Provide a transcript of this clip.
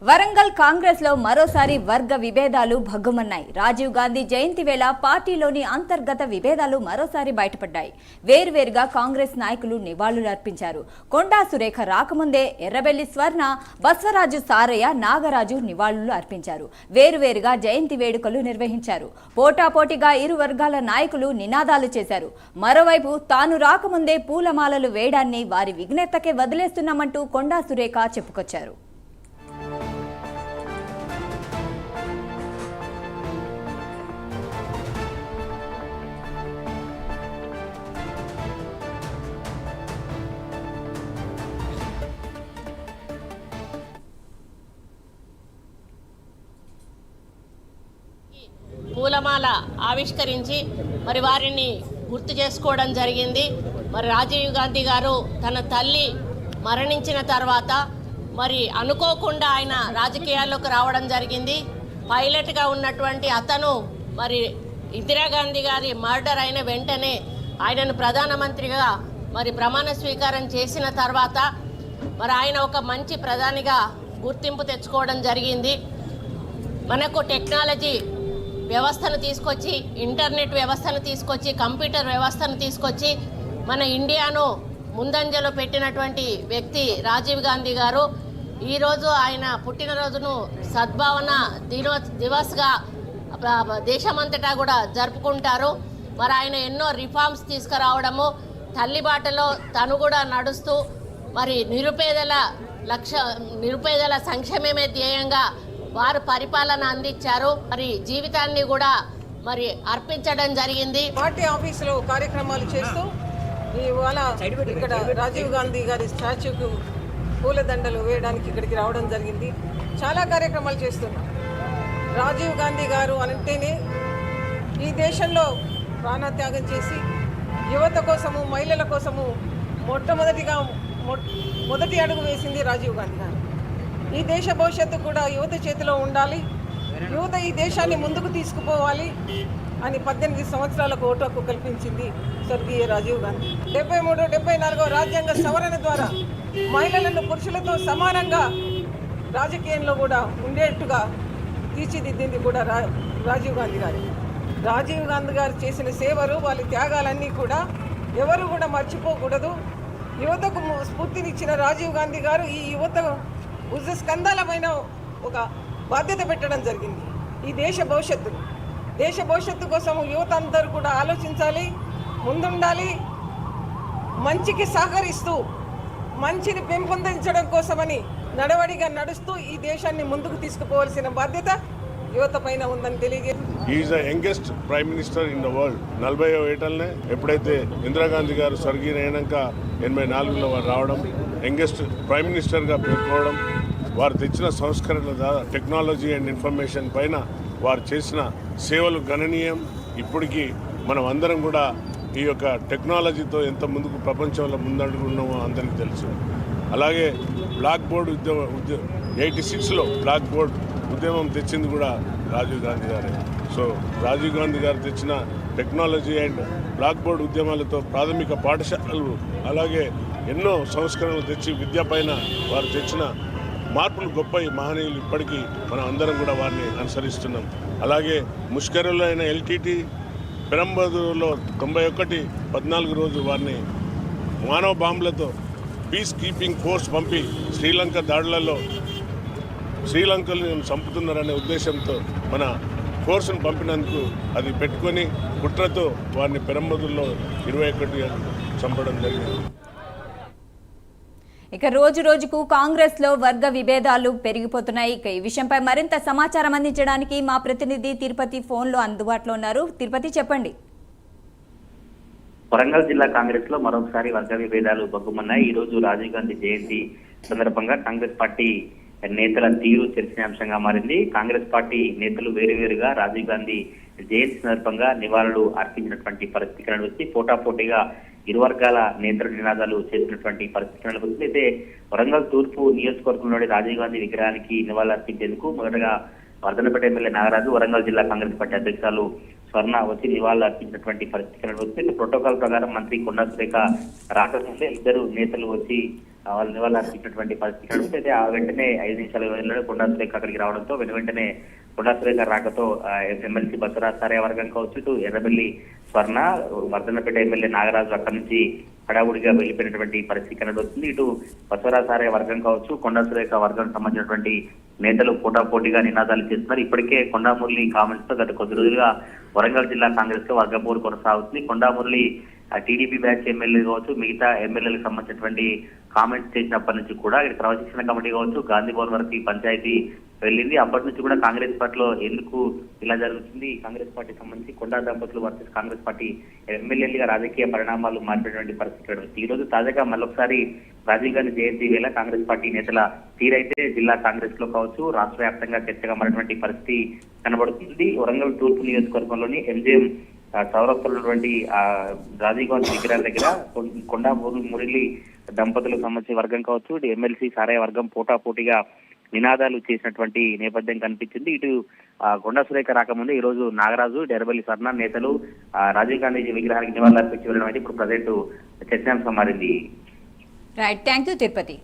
వరంగల్ కాంగ్రెస్ లో మరోసారి వర్గ విభేదాలు భగ్గుమన్నాయి. రాజీవ్ గాంధీ జయంతి వేళ పార్టీలోని అంతర్గత విభేదాలు మరోసారి బయటపడ్డాయి. వేర్వేరుగా కాంగ్రెస్ నాయకులు నివాళులు అర్పించారు. కొండా సురేఖ రాకముందే ఎర్రబెల్లి స్వర్ణ, బస్వరాజు సారయ్య, నాగరాజు నివాళులు అర్పించారు. వేరువేరుగా జయంతి వేడుకలు నిర్వహించారు. పోటాపోటీగా ఇరు వర్గాల నాయకులు నినాదాలు చేశారు. మరోవైపు తాను రాకముందే పూలమాలలు వేయడాన్ని వారి విఘ్నతకే వదిలేస్తున్నామంటూ కొండా సురేఖ చెప్పుకొచ్చారు. పూలమాల ఆవిష్కరించి మరి వారిని గుర్తు చేసుకోవడం జరిగింది. మరి రాజీవ్ గాంధీ గారు తన తల్లి మరణించిన తర్వాత మరి అనుకోకుండా ఆయన రాజకీయాల్లోకి రావడం జరిగింది. పైలట్గా ఉన్నటువంటి అతను మరి ఇందిరాగాంధీ గారి మర్డర్ అయిన వెంటనే ఆయనను ప్రధానమంత్రిగా మరి ప్రమాణ స్వీకారం చేసిన తర్వాత మరి ఆయన ఒక మంచి ప్రధానిగా గుర్తింపు తెచ్చుకోవడం జరిగింది. మనకు టెక్నాలజీ వ్యవస్థను తీసుకొచ్చి, ఇంటర్నెట్ వ్యవస్థను తీసుకొచ్చి, కంప్యూటర్ వ్యవస్థను తీసుకొచ్చి మన ఇండియాను ముందంజలో పెట్టినటువంటి వ్యక్తి రాజీవ్ గాంధీ గారు. ఈరోజు ఆయన పుట్టినరోజును సద్భావన దివస్గా దేశమంతటా కూడా జరుపుకుంటారు. మరి ఆయన ఎన్నో రిఫార్మ్స్ తీసుకురావడము, తల్లి బాటలో తను కూడా నడుస్తూ మరి నిరుపేదల సంక్షేమమే ధ్యేయంగా వారు పరిపాలన అందించారు. మరి జీవితాన్ని కూడా మరి అర్పించడం జరిగింది. పార్టీ ఆఫీసులో కార్యక్రమాలు చేస్తూ ఇవాళ ఇక్కడ రాజీవ్ గాంధీ గారి స్టాచ్యూకు పూలదండలు వేయడానికి ఇక్కడికి రావడం జరిగింది. చాలా కార్యక్రమాలు చేస్తున్నాం. రాజీవ్ గాంధీ గారు అంటేనే ఈ దేశంలో ప్రాణత్యాగం చేసి యువత కోసము, మహిళల కోసము మొదటి అడుగు వేసింది రాజీవ్ గాంధీ గారు. ఈ దేశ భవిష్యత్తు కూడా యువత చేతిలో ఉండాలి, యువత ఈ దేశాన్ని ముందుకు తీసుకుపోవాలి అని 18 సంవత్సరాలకు ఓటు హక్కు కల్పించింది స్వర్గీయ రాజీవ్ గాంధీ. 73, 74 రాజ్యాంగ సవరణ ద్వారా మహిళలను పురుషులతో సమానంగా రాజకీయంలో కూడా ఉండేట్టుగా తీర్చిదిద్దింది కూడా రాజీవ్ గాంధీ గారు. రాజీవ్ గాంధీ గారు చేసిన సేవలు, వాళ్ళ త్యాగాలన్నీ కూడా ఎవరు కూడా మర్చిపోకూడదు. యువతకు స్ఫూర్తినిచ్చిన రాజీవ్ గాంధీ గారు ఈ యువత స్కందాలమైన ఒక బాధ్యత పెట్టడం జరిగింది. ఈ దేశ భవిష్యత్తు కోసం యువత అందరూ కూడా ఆలోచించాలి, ముందుండాలి, మంచికి సహకరిస్తూ మంచిని పెంపొందించడం కోసమని నడవడిగా నడుస్తూ ఈ దేశాన్ని ముందుకు తీసుకుపోవాల్సిన బాధ్యత యువత పైన ఉందని తెలియజేస్తుంది. Is the youngest prime minister in the world. 40వ ఏటలనే ఎప్పుడైతే ఇందిరాగాంధీ గారు స్వర్గీయ అయినాక 84లో వారు రావడం, యంగెస్ట్ ప్రైమ్ మినిస్టర్గా పేర్కోవడం, వారు తెచ్చిన సంస్కరణల ద్వారా టెక్నాలజీ అండ్ ఇన్ఫర్మేషన్ పైన వారు చేసిన సేవలు గణనీయం. ఇప్పటికీ మనం అందరం కూడా ఈ యొక్క టెక్నాలజీతో ఎంత ముందుకు ప్రపంచంలో ముందడుగున్నామో అందరికీ తెలుసు. అలాగే బ్లాక్ బోర్డ్ 86లో బ్లాక్ బోర్డ్ ఉద్యమం తెచ్చింది కూడా రాజీవ్ గాంధీ గారే. సో రాజీవ్ గాంధీ గారు తెచ్చిన టెక్నాలజీ అండ్ బ్లాక్ బోర్డ్ ఉద్యమాలతో ప్రాథమిక పాఠశాలలు, అలాగే ఎన్నో సంస్కరణలు తెచ్చి విద్య పైన వారు తెచ్చిన మార్పులు గొప్ప మహనీయులు. ఇప్పటికీ మనం అందరం కూడా వారిని అనుసరిస్తున్నాం. అలాగే ముష్కరులో అయిన ఎల్టీటీ పెరంబదూరులో 91 14 రోజు వారిని మానవ బాంబులతో పీస్ కీపింగ్ ఫోర్స్ పంపి శ్రీలంక దాడులలో శ్రీలంకను చంపుతున్నారనే ఉద్దేశంతో మన ఫోర్స్ను పంపినందుకు అది పెట్టుకొని కుట్రతో వారిని పెరంబదూరులో 21 చంపడం జరిగింది. ఇక రోజు రోజుకు కాంగ్రెస్ లో వర్గ విభేదాలు పెరిగిపోతున్నాయి. ఇక ఈ విషయంపై మరింత సమాచారం అందించడానికి మా ప్రతినిధి తిరుపతి ఫోన్ లో అందుబాటులో ఉన్నారు. తిరుపతి, చెప్పండి. వరంగల్ జిల్లా కాంగ్రెస్ లో మరొకసారి వర్గ విభేదాలు బగ్గుమన్నాయి. ఈ రోజు రాజీవ్ గాంధీ జయంతి సందర్భంగా కాంగ్రెస్ పార్టీ నేతల తీరు చర్చనీయాంశంగా మారింది. కాంగ్రెస్ పార్టీ నేతలు వేరువేరుగా రాజీవ్ గాంధీ జయంతి సందర్భంగా నివాళులు అర్పించినటువంటి పరిస్థితి కనిపిస్తుంది. పోటాపోటీగా ఇరు వర్గాల నేతలు నినాదాలు చేసినటువంటి పరిస్థితి కనిపిస్తుంది. అయితే వరంగల్ తూర్పు నియోజకవర్గంలోని రాజీవ్ గాంధీ విగ్రహానికి నివాళులు అర్పించేందుకు మొదటగా వర్ధనపేట ఎమ్మెల్యే నాగరాజు, వరంగల్ జిల్లా కాంగ్రెస్ పార్టీ అధ్యక్షులు స్వర్ణ వచ్చి నివాళులు అర్పించినటువంటి పరిస్థితి కనిపిస్తుంది. ప్రోటోకాల్ ప్రకారం మంత్రి కొండా సురేఖ రాకముందే ఇద్దరు నేతలు వచ్చి వాళ్ళు నివాళులు అర్పించినటువంటి పరిస్థితి కనిపిస్తే ఆ వెంటనే 5 నిమిషాల వ్యవధిలో కొండా సురేఖ అక్కడికి రావడంతో వెంటనే కొండా సురేఖ రాకతో ఎమ్మెల్సీ బసవరాజ్ సారయ్య వర్గం కావచ్చు, ఇటు ఎర్రబెల్లి స్వర్ణ, వర్ధన్నపేట ఎమ్మెల్యే నాగరాజు అక్కడి నుంచి హడావుడిగా వెళ్లిపోయినటువంటి పరిస్థితి కనబడుతుంది. ఇటు బసవరాజ్ సారయ్య వర్గం కావచ్చు, కొండా సురేఖ వర్గం సంబంధించినటువంటి నేతలు పోటాపోటీగా నినాదాలు చేస్తున్నారు. ఇప్పటికే కొండా మురళి కామెంట్స్ తో గత కొద్ది రోజులుగా వరంగల్ జిల్లా కాంగ్రెస్ లో వర్గ పోరు కొనసాగుతుంది. కొండా మురళి టీడీపీ బ్యాచ్ ఎమ్మెల్యే కావచ్చు, మిగతా ఎమ్మెల్యేలకు సంబంధించినటువంటి కామెంట్స్ చేసినప్పటి నుంచి కూడా ఇక్కడ క్రమశిక్షణ కమిటీ కావచ్చు, గాంధీ భవన్ వరకు ఈ పంచాయతీ వెళ్ళింది. అప్పటి నుంచి కూడా కాంగ్రెస్ పార్టీలో ఎందుకు ఇలా జరుగుతుంది, కాంగ్రెస్ పార్టీ సంబంధించి కొండా దంపతులు వర్సెస్ కాంగ్రెస్ పార్టీ ఎమ్మెల్యేలుగా రాజకీయ పరిణామాలు మారినటువంటి పరిస్థితి ఈ రోజు తాజాగా మళ్ళొకసారి రాజీవ్ గాంధీ జయంతి వేళ కాంగ్రెస్ పార్టీ నేతల తీరైతే జిల్లా కాంగ్రెస్ లో కావచ్చు, రాష్ట్ర వ్యాప్తంగా చర్చగా మారినటువంటి పరిస్థితి కనబడుతుంది. వరంగల్ తూర్పు నియోజకవర్గంలోని ఎంజేఎం చౌరస్తాలో ఉన్నటువంటి రాజీవ్ గాంధీ విగ్రహాల దగ్గర కొండా మురళి దంపతులకు సంబంధించిన వర్గం కావచ్చు, ఇటు ఎమ్మెల్సీ సారయ్య వర్గం పోటాపోటీగా నినాదాలు చేసినటువంటి నేపథ్యం కనిపించింది. ఇటు కొండా సురేఖ రాకముందే ఈ రోజు నాగరాజు, ఎర్రబెల్లి స్వర్ణ నేతలు రాజీవ్ గాంధీ విగ్రహానికి నివాళులు అర్పించి వెళ్ళడం అయితే ఇప్పుడు ప్రజెంట్ చర్చాంశం మారింది. Right, thank you Tirupati.